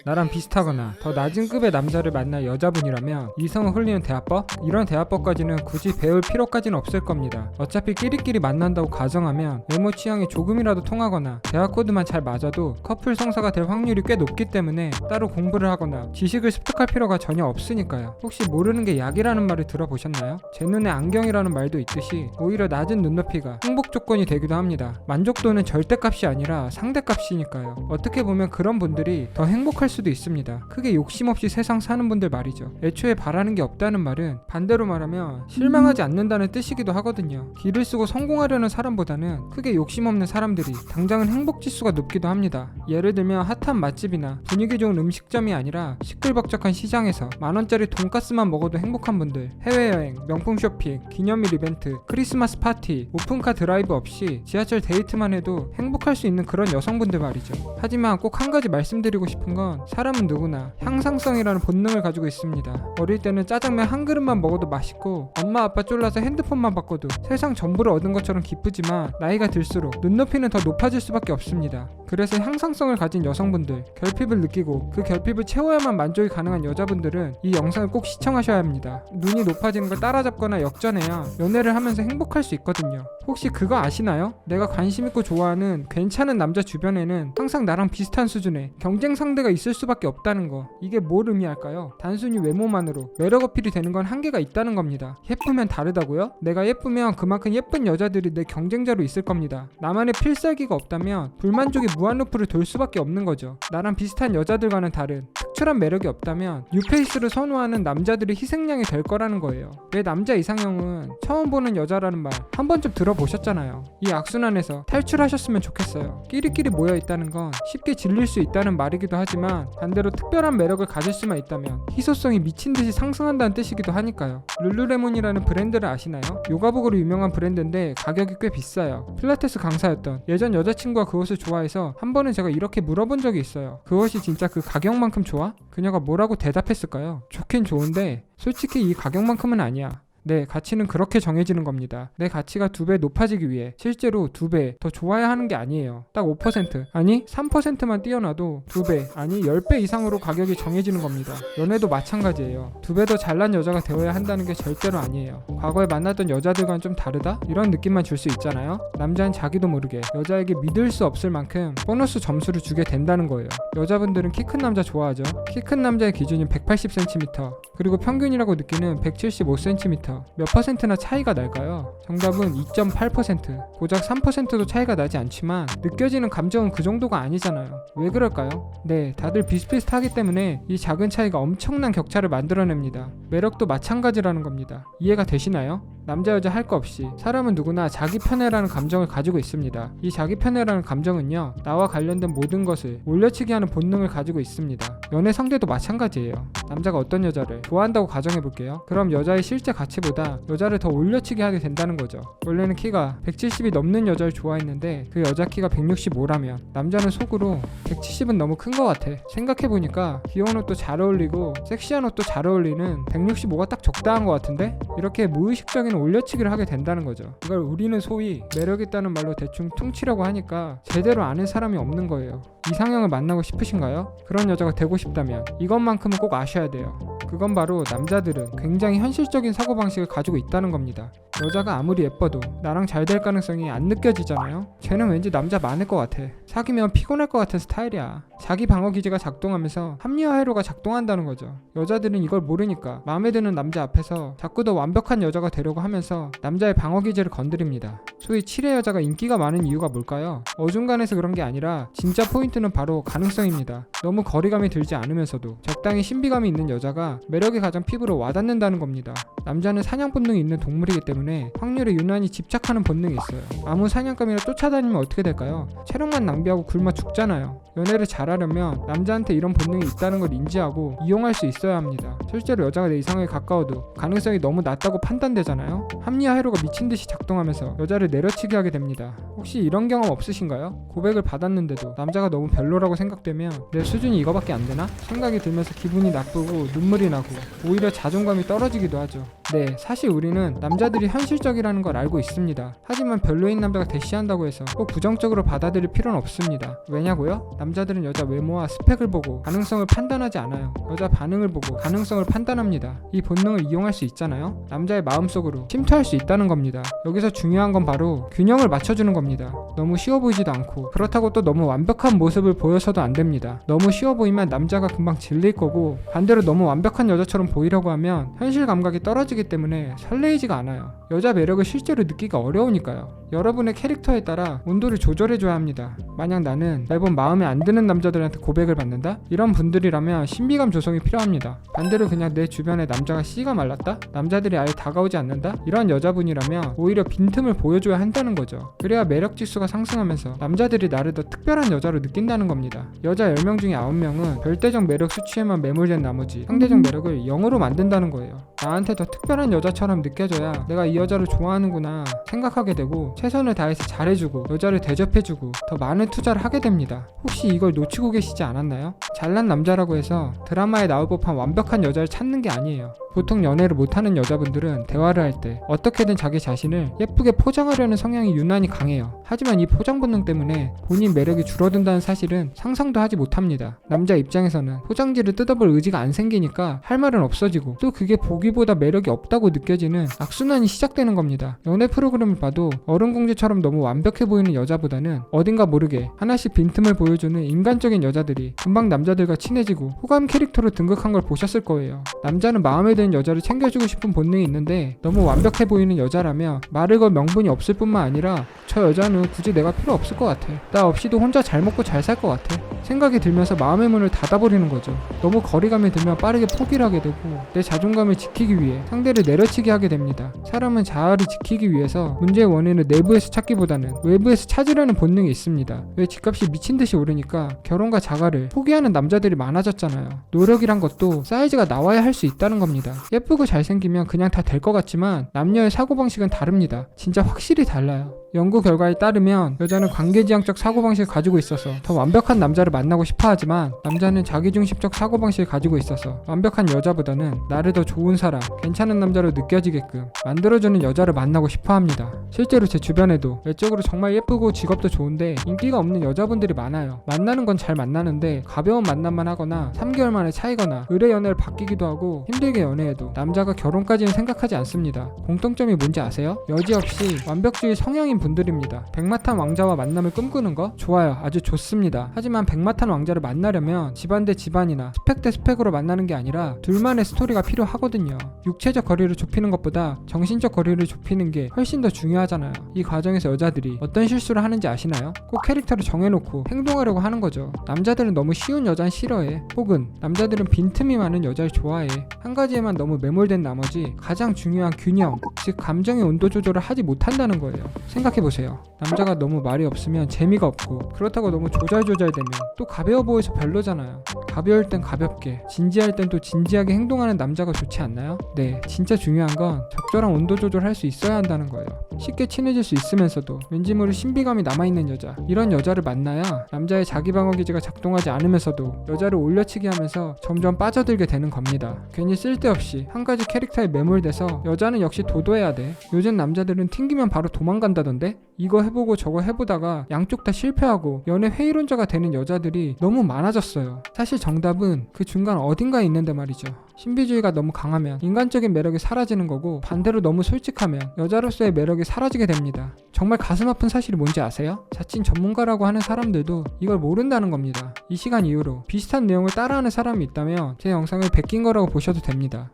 나랑 비슷하거나 더 낮은 급의 남자를 만날 여자분이라면 이성을 홀리는 대화법? 이런 대화법까지는 굳이 배울 필요까지는 없을 겁니다. 어차피 끼리끼리 만난다고 가정하면 외모 취향이 조금이라도 통하거나 대화 코드만 잘 맞아도 커플 성사가 될 확률이 꽤 높기 때문에 따로 공부를 하거나 지식을 습득할 필요가 전혀 없으니까요. 혹시 모르는 게 약이라는 말을 들어보셨나요? 제 눈에 안경이라는 말도 있듯이 오히려 낮은 눈높이가 행복 조건이 되기도 합니다. 만족도는 절대값이 아니라 상대값이니까요. 어떻게 보면 그런 분들이 더 행복할 수도 있습니다. 크게 욕심 없이 세상 사는 분들 말이죠. 애초에 바라는 게 없다는 말은 반대로 말하면 실망하지 않는다는 뜻이기도 하거든요. 기를 쓰고 성공하려는 사람보다는 크게 욕심 없는 사람들이 당장은 행복 지수가 높기도 합니다. 예를 들면 핫한 맛집이나 분위기 좋은 음식점이 아니라 시끌벅적한 시장에서 만원짜리 돈가스만 먹어도 행복한 분들, 해외여행, 명품 쇼핑, 기념일 이벤트, 크리스마스 파티, 오픈카 드라이브 없이 지하철 데이트만 해도 행복할 수 있는 그런 여성분들 말이죠. 하지만 꼭 한 가지 말씀드리고 싶은 건 사람은 누구나 향상성이라는 본능을 가지고 있습니다. 어릴 때는 짜장면 한 그릇만 먹어도 맛있고 엄마 아빠 쫄라서 핸드폰만 바꿔도 세상 전부를 얻은 것처럼 기쁘지만 나이가 들수록 눈높이는 더 높아질 수밖에 없습니다. 그래서 향상성을 가진 여성분들, 결핍을 느끼고 그 결핍을 채워야만 만족이 가능한 여자분들은 이 영상을 꼭 시청하셔야 합니다. 눈이 높아지는 걸 따라잡거나 역전해야 연애를 하면서 행복할 수 있거든요. 혹시 그거 아시나요? 내가 관심 있고 좋아하는 괜찮은 남자 주변에는 항상 나랑 비슷한 수준의 경쟁 상대가 있을 수밖에 없다는 거. 이게 뭘 의미할까요? 단순히 외모만으로 매력 어필이 되는 건 한계가 있다는 겁니다. 예쁘면 다르다고요? 내가 예쁘면 그만큼 예쁜 여자들이 내 경쟁자로 있을 겁니다. 나만의 필살기가 없다면 불만족이 무한루프를 돌 수밖에 없는 거죠. 나랑 비슷한 여자들과는 다른 특출한 매력이 없다면 뉴페이스를 선호하는 남자들이 희생양이 될 거라는 거예요. 왜 남자 이상형은 처음 보는 여자라는 말 한 번쯤 들어보셨잖아요. 이 악순환에서 탈출하셨으면 좋겠어요. 끼리끼리 모여있다는 건 쉽게 질릴 수 있다는 말이기도 하지만 반대로 특별한 매력을 가질 수만 있다면 희소성이 미친듯이 상승한다는 뜻이기도 하니까요. 룰루레몬이라는 브랜드를 아시나요? 요가복으로 유명한 브랜드인데 가격이 꽤 비싸요. 필라테스 강사였던 예전 여자친구가 그 옷을 좋아해서 한 번은 제가 이렇게 물어본 적이 있어요. 그 옷이 진짜 그 가격만큼 좋아? 그녀가 뭐라고 대답했을까요? 좋긴 좋은데 솔직히 이 가격만큼은 아니야. 네, 가치는 그렇게 정해지는 겁니다. 내 가치가 2배 높아지기 위해 실제로 2배 더 좋아야 하는 게 아니에요. 딱 5% 아니 3%만 뛰어나도 2배 아니 10배 이상으로 가격이 정해지는 겁니다. 연애도 마찬가지예요. 2배 더 잘난 여자가 되어야 한다는 게 절대로 아니에요. 과거에 만났던 여자들과는 좀 다르다? 이런 느낌만 줄 수 있잖아요. 남자는 자기도 모르게 여자에게 믿을 수 없을 만큼 보너스 점수를 주게 된다는 거예요. 여자분들은 키 큰 남자 좋아하죠. 키 큰 남자의 기준이 180cm 그리고 평균이라고 느끼는 175cm 몇 퍼센트나 차이가 날까요? 정답은 2.8%. 고작 3%도 차이가 나지 않지만 느껴지는 감정은 그 정도가 아니잖아요. 왜 그럴까요? 네, 다들 비슷비슷하기 때문에 이 작은 차이가 엄청난 격차를 만들어냅니다. 매력도 마찬가지라는 겁니다. 이해가 되시나요? 남자 여자 할 거 없이 사람은 누구나 자기 편애라는 감정을 가지고 있습니다. 이 자기 편애라는 감정은요, 나와 관련된 모든 것을 올려치기 하는 본능을 가지고 있습니다. 연애 상대도 마찬가지예요. 남자가 어떤 여자를 좋아한다고 가정해볼게요. 그럼 여자의 실제 가치보다 여자를 더 올려치기 하게 된다는 거죠. 원래는 키가 170이 넘는 여자를 좋아했는데 그 여자 키가 165라면 남자는 속으로 170은 너무 큰 거 같아. 생각해보니까 귀여운 옷도 잘 어울리고 섹시한 옷도 잘 어울리는 165가 딱 적당한 거 같은데? 이렇게 무의식적인 올려치기를 하게 된다는 거죠. 이걸 우리는 소위 매력있다는 말로 대충 퉁치려고 하니까 제대로 아는 사람이 없는 거예요. 이상형을 만나고 싶으신가요? 그런 여자가 되고 싶다면 이것만큼은 꼭 아셔야 돼요. 그건 바로 남자들은 굉장히 현실적인 사고방식을 가지고 있다는 겁니다. 여자가 아무리 예뻐도 나랑 잘 될 가능성이 안 느껴지잖아요? 쟤는 왠지 남자 많을 것 같아. 사귀면 피곤할 것 같은 스타일이야. 자기 방어 기제가 작동하면서 합리화 회로가 작동한다는 거죠. 여자들은 이걸 모르니까 마음에 드는 남자 앞에서 자꾸 더 완벽한 여자가 되려고 하면서 남자의 방어 기제를 건드립니다. 소위 7회 여자가 인기가 많은 이유가 뭘까요? 어중간해서 그런 게 아니라 진짜 포인트는 바로 가능성입니다. 너무 거리감이 들지 않으면서도 적당히 신비감이 있는 여자가 매력이 가장 피부로 와닿는다는 겁니다. 남자는 사냥 본능이 있는 동물이기 때문에 확률에 유난히 집착하는 본능이 있어요. 아무 사냥감이나 쫓아다니면 어떻게 될까요? 체력만 낭비하고 굶어 죽잖아요. 연애를 잘하려면 남자한테 이런 본능이 있다는 걸 인지하고 이용할 수 있어야 합니다. 실제로 여자가 내 이상형에 가까워도 가능성이 너무 낮다고 판단되잖아요. 합리화 회로가 미친듯이 작동하면서 여자를 내려치게 하게 됩니다. 혹시 이런 경험 없으신가요? 고백을 받았는데도 남자가 너무 별로라고 생각되면 내 수준이 이거밖에 안 되나? 생각이 들면서 기분이 나쁘고 눈물이 나고 오히려 자존감이 떨어지기도 하죠. 네, 사실 우리는 남자들이 현실적이라는 걸 알고 있습니다. 하지만 별로인 남자가 대시한다고 해서 꼭 부정적으로 받아들일 필요는 없습니다. 왜냐고요? 남자들은 여자 외모와 스펙을 보고 가능성을 판단하지 않아요. 여자 반응을 보고 가능성을 판단합니다. 이 본능을 이용할 수 있잖아요. 남자의 마음속으로 침투할 수 있다는 겁니다. 여기서 중요한 건 바로 균형을 맞춰주는 겁니다. 너무 쉬워 보이지도 않고 그렇다고 또 너무 완벽한 모습을 보여서도 안 됩니다. 너무 쉬워 보이면 남자가 금방 질릴 거고, 반대로 너무 완벽한 여자처럼 보이려고 하면 현실 감각이 떨어지기 때문에 설레이지가 않아요. 여자 매력을 실제로 느끼기가 어려우니까요. 여러분의 캐릭터에 따라 온도를 조절해줘야 합니다. 만약 나는 매번 마음에 안 드는 남자들한테 고백을 받는다? 이런 분들이라면 신비감 조성이 필요합니다. 반대로 그냥 내 주변에 남자가 씨가 말랐다? 남자들이 아예 다가오지 않는다? 이런 여자분이라면 오히려 빈틈을 보여줘야 한다는 거죠. 그래야 매력 지수가 상승하면서 남자들이 나를 더 특별한 여자로 느낀다는 겁니다. 여자 10명 중에 9명은 절대적 매력 수치에만 매몰된 나머지 상대적 매력을 0으로 만든다는 거예요. 나한테 더 특별한 여자처럼 느껴져야 내가 이 여자를 좋아하는구나 생각하게 되고, 최선을 다해서 잘해주고 여자를 대접해주고 더 많은 투자를 하게 됩니다. 혹시 이걸 놓치고 계시지 않았나요? 잘난 남자라고 해서 드라마에 나올 법한 완벽한 여자를 찾는 게 아니에요. 보통 연애를 못하는 여자분들은 대화를 할 때 어떻게든 자기 자신을 예쁘게 포장하려는 성향이 유난히 강해요. 하지만 이 포장 본능 때문에 본인 매력이 줄어든다는 사실은 상상도 하지 못합니다. 남자 입장에서는 포장지를 뜯어볼 의지가 안 생기니까 할 말은 없어지고, 또 그게 보기보다 매력이 없다고 느껴지는 악순환이 시작되는 겁니다. 연애 프로그램을 봐도 어른공주처럼 너무 완벽해 보이는 여자보다는 어딘가 모르게 하나씩 빈틈을 보여주는 인간적인 여자들이 금방 남자들과 친해지고 호감 캐릭터로 등극한 걸 보셨을 거예요. 남자는 마음에 드는 여자를 챙겨주고 싶은 본능이 있는데, 너무 완벽해 보이는 여자라면 말을 걸 명분이 없을 뿐만 아니라 저 여자는 굳이 내가 필요 없을 것 같아, 나 없이도 혼자 잘 먹고 잘 살 것 같아 생각이 들면서 마음의 문을 닫아버리는 거죠. 너무 거리감이 들면 빠르게 포기를 하게 되고, 내 자존감을 지키기 위해 상대를 내려치게 하게 됩니다. 사람은 자아를 지키기 위해서 문제의 원인을 내부에서 찾기보다는 외부에서 찾으려는 본능이 있습니다. 왜 집값이 미친듯이 오르니까 결혼과 자가를 포기하는 남자들이 많아졌잖아요. 노력이란 것도 사이즈가 나와야 할 수 있다는 겁니다. 예쁘고 잘생기면 그냥 다 될 것 같지만 남녀의 사고방식은 다릅니다. 진짜 확실히 달라요. 연구 결과에 따르면 여자는 관계지향적 사고방식을 가지고 있어서 더 완벽한 남자를 만나고 싶어 하지만, 남자는 자기중심적 사고방식을 가지고 있어서 완벽한 여자보다는 나를 더 좋은 사람, 괜찮은 남자로 느껴지게끔 만들어주는 여자를 만나고 싶어 합니다. 실제로 제 주변에도 외적으로 정말 예쁘고 직업도 좋은데 인기가 없는 여자분들이 많아요. 만나는 건 잘 만나는데 가벼운 만남만 하거나 3개월 만에 차이거나 의뢰 연애를 바뀌기도 하고, 힘들게 연애해도 남자가 결혼까지는 생각하지 않습니다. 공통점이 뭔지 아세요? 여지없이 완벽주의 성향인 분들입니다. 백마탄 왕자와 만남을 꿈꾸는 거 좋아요, 아주 좋습니다. 하지만 백마탄 왕자를 만나려면 집안 대 집안이나 스펙 대 스펙으로 만나는 게 아니라 둘만의 스토리가 필요하거든요. 육체적 거리를 좁히는 것보다 정신적 거리를 좁히는 게 훨씬 더 중요하잖아요. 이 과정에서 여자들이 어떤 실수를 하는지 아시나요? 꼭 캐릭터를 정해놓고 행동하려고 하는 거죠. 남자들은 너무 쉬운 여잔 싫어해, 혹은 남자들은 빈틈이 많은 여자를 좋아해. 한 가지에만 너무 매몰된 나머지 가장 중요한 균형, 즉 감정의 온도 조절을 하지 못한다는 거예요. 생각해보세요. 남자가 너무 말이 없으면 재미가 없고, 그렇다고 너무 조잘조잘되면 또 가벼워 보여서 별로잖아요. 가벼울 땐 가볍게, 진지할 땐 또 진지하게 행동하는 남자가 좋지 않나요? 네, 진짜 중요한 건 적절한 온도 조절할 수 있어야 한다는 거예요. 쉽게 친해질 수 있으면서도 왠지 모를 신비감이 남아있는 여자, 이런 여자를 만나야 남자의 자기방어 기제가 작동하지 않으면서도 여자를 올려치기 하면서 점점 빠져들게 되는 겁니다. 괜히 쓸데없이 한 가지 캐릭터에 매몰돼서 여자는 역시 도도해야 돼. 요즘 남자들은 튕기면 바로 도망간다던데? 이거 해보고 저거 해보다가 양쪽 다 실패하고 연애 회의론자가 되는 여자들이 너무 많아졌어요. 사실 정답은 그 중간 어딘가에 있는데 말이죠. 신비주의가 너무 강하면 인간적인 매력이 사라지는 거고, 반대로 너무 솔직하면 여자로서의 매력이 사라지게 됩니다. 정말 가슴 아픈 사실이 뭔지 아세요? 자칭 전문가라고 하는 사람들도 이걸 모른다는 겁니다. 이 시간 이후로 비슷한 내용을 따라하는 사람이 있다면 제 영상을 베낀 거라고 보셔도 됩니다.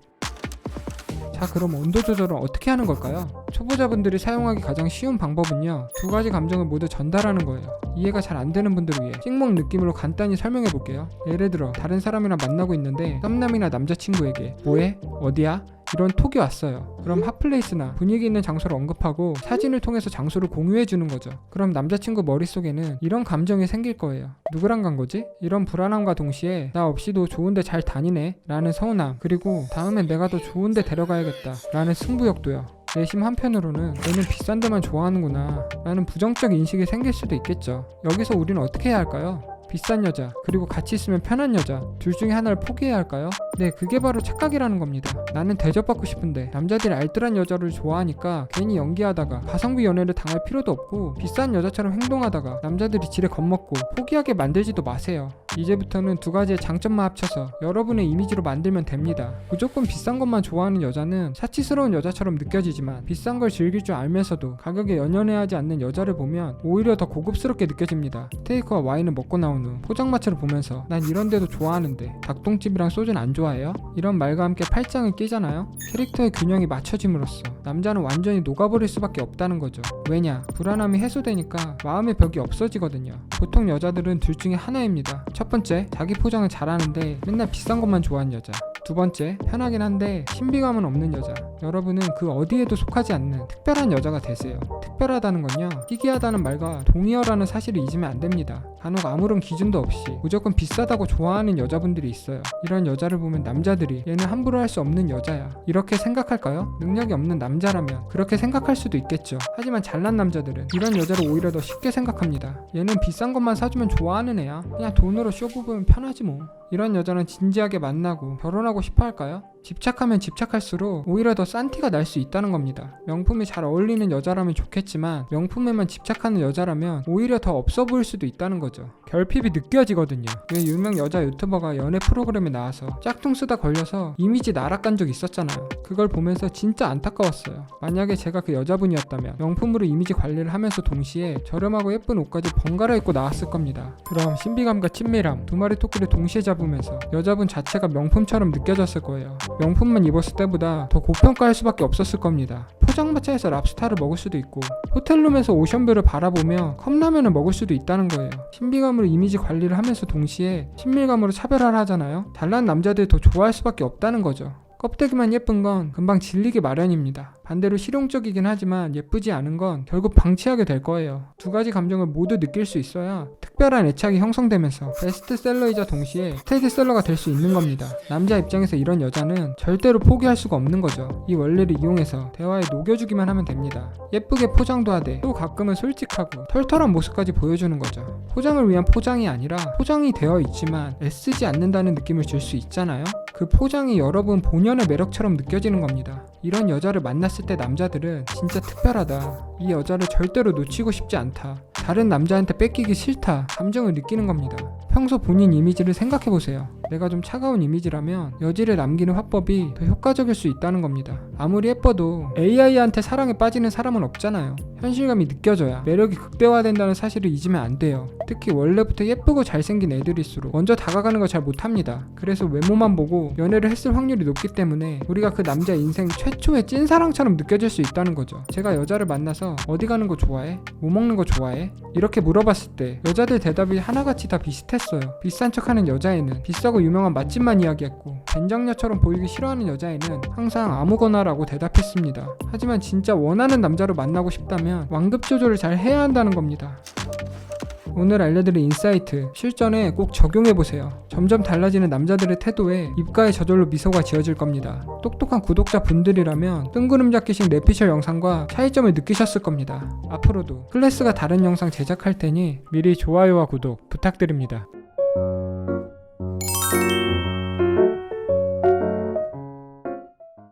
자, 그럼 온도 조절은 어떻게 하는 걸까요? 초보자분들이 사용하기 가장 쉬운 방법은요, 두 가지 감정을 모두 전달하는 거예요. 이해가 잘 안 되는 분들을 위해 찍먹 느낌으로 간단히 설명해 볼게요. 예를 들어 다른 사람이랑 만나고 있는데 썸남이나 남자친구에게 뭐해? 어디야? 이런 톡이 왔어요. 그럼 핫플레이스나 분위기 있는 장소를 언급하고 사진을 통해서 장소를 공유해 주는 거죠. 그럼 남자친구 머릿속에는 이런 감정이 생길 거예요. 누구랑 간 거지? 이런 불안함과 동시에 나 없이도 좋은데 잘 다니네 라는 서운함, 그리고 다음엔 내가 더 좋은데 데려가야겠다 라는 승부욕도요. 내심 한편으로는 얘는 비싼 데만 좋아하는구나 라는 부정적 인식이 생길 수도 있겠죠. 여기서 우리는 어떻게 해야 할까요? 비싼 여자, 그리고 같이 있으면 편한 여자, 둘 중에 하나를 포기해야 할까요? 네, 그게 바로 착각이라는 겁니다. 나는 대접받고 싶은데 남자들이 알뜰한 여자를 좋아하니까 괜히 연기하다가 가성비 연애를 당할 필요도 없고 비싼 여자처럼 행동하다가 남자들이 지레 겁먹고 포기하게 만들지도 마세요. 이제부터는 두 가지의 장점만 합쳐서 여러분의 이미지로 만들면 됩니다. 무조건 비싼 것만 좋아하는 여자는 사치스러운 여자처럼 느껴지지만 비싼 걸 즐길 줄 알면서도 가격에 연연해하지 않는 여자를 보면 오히려 더 고급스럽게 느껴집니다. 스테이크와 와인을 먹고 나온 후 포장마차를 보면서 난 이런 데도 좋아하는데 닭똥집이랑 소주는 안 좋아해요? 이런 말과 함께 팔짱을 끼잖아요? 캐릭터의 균형이 맞춰짐으로써 남자는 완전히 녹아버릴 수밖에 없다는 거죠. 왜냐? 불안함이 해소되니까 마음의 벽이 없어지거든요. 보통 여자들은 둘 중에 하나입니다. 첫 번째, 자기 포장을 잘하는데 맨날 비싼 것만 좋아하는 여자. 두 번째, 편하긴 한데 신비감은 없는 여자. 여러분은 그 어디에도 속하지 않는 특별한 여자가 되세요. 특별하다는 건요, 희귀하다는 말과 동의어라는 사실을 잊으면 안 됩니다. 간혹 아무런 기준도 없이 무조건 비싸다고 좋아하는 여자분들이 있어요. 이런 여자를 보면 남자들이 얘는 함부로 할 수 없는 여자야, 이렇게 생각할까요? 능력이 없는 남자라면 그렇게 생각할 수도 있겠죠. 하지만 잘난 남자들은 이런 여자를 오히려 더 쉽게 생각합니다. 얘는 비싼 것만 사주면 좋아하는 애야, 그냥 돈으로 쇼 부으면 편하지 뭐. 이런 여자는 진지하게 만나고 결혼하고 싶어 할까요? 집착하면 집착할수록 오히려 더 싼 티가 날 수 있다는 겁니다. 명품이 잘 어울리는 여자라면 좋겠지만 명품에만 집착하는 여자라면 오히려 더 없어 보일 수도 있다는 거죠. 결핍이 느껴지거든요. 왜 유명 여자 유튜버가 연애 프로그램에 나와서 짝퉁 쓰다 걸려서 이미지 나락간 적 있었잖아요. 그걸 보면서 진짜 안타까웠어요. 만약에 제가 그 여자분이었다면 명품으로 이미지 관리를 하면서 동시에 저렴하고 예쁜 옷까지 번갈아 입고 나왔을 겁니다. 그럼 신비감과 친밀함 두 마리 토끼를 동시에 잡으면서 여자분 자체가 명품처럼 느껴졌을 거예요. 명품만 입었을 때보다 더 고평가할 수밖에 없었을 겁니다. 포장마차에서 랍스타를 먹을 수도 있고 호텔룸에서 오션뷰를 바라보며 컵라면을 먹을 수도 있다는 거예요. 신비감으로 이미지 관리를 하면서 동시에 친밀감으로 차별화를 하잖아요. 잘난 남자들이 더 좋아할 수밖에 없다는 거죠. 껍데기만 예쁜 건 금방 질리기 마련입니다. 반대로 실용적이긴 하지만 예쁘지 않은 건 결국 방치하게 될 거예요. 두 가지 감정을 모두 느낄 수 있어야 특별한 애착이 형성되면서 베스트셀러이자 동시에 스테디셀러가 될 수 있는 겁니다. 남자 입장에서 이런 여자는 절대로 포기할 수가 없는 거죠. 이 원리를 이용해서 대화에 녹여주기만 하면 됩니다. 예쁘게 포장도 하되 또 가끔은 솔직하고 털털한 모습까지 보여주는 거죠. 포장을 위한 포장이 아니라 포장이 되어 있지만 애쓰지 않는다는 느낌을 줄 수 있잖아요. 그 포장이 여러분 본연의 매력처럼 느껴지는 겁니다. 이런 여자를 만났을 때 남자들은 진짜 특별하다, 이 여자를 절대로 놓치고 싶지 않다, 다른 남자한테 뺏기기 싫다 감정을 느끼는 겁니다. 평소 본인 이미지를 생각해보세요. 내가 좀 차가운 이미지라면 여지를 남기는 화법이 더 효과적일 수 있다는 겁니다. 아무리 예뻐도 AI한테 사랑에 빠지는 사람은 없잖아요. 현실감이 느껴져야 매력이 극대화된다는 사실을 잊으면 안 돼요. 특히 원래부터 예쁘고 잘생긴 애들일수록 먼저 다가가는 걸 잘 못합니다. 그래서 외모만 보고 연애를 했을 확률이 높기 때문에 우리가 그 남자 인생 최초의 찐사랑처럼 느껴질 수 있다는 거죠. 제가 여자를 만나서 어디 가는 거 좋아해? 뭐 먹는 거 좋아해? 이렇게 물어봤을 때 여자들 대답이 하나같이 다 비슷했어요. 비싼 척하는 여자애는 비싸고 유명한 맛집만 이야기했고, 된장녀처럼 보이기 싫어하는 여자애는 항상 아무거나라고 대답했습니다. 하지만 진짜 원하는 남자로 만나고 싶다면 완급 조절을 잘 해야 한다는 겁니다. 오늘 알려드린 인사이트 실전에 꼭 적용해보세요. 점점 달라지는 남자들의 태도에 입가에 저절로 미소가 지어질 겁니다. 똑똑한 구독자 분들이라면 뜬구름 잡기식 뇌피셜 영상과 차이점을 느끼셨을 겁니다. 앞으로도 클래스가 다른 영상 제작할 테니 미리 좋아요와 구독 부탁드립니다.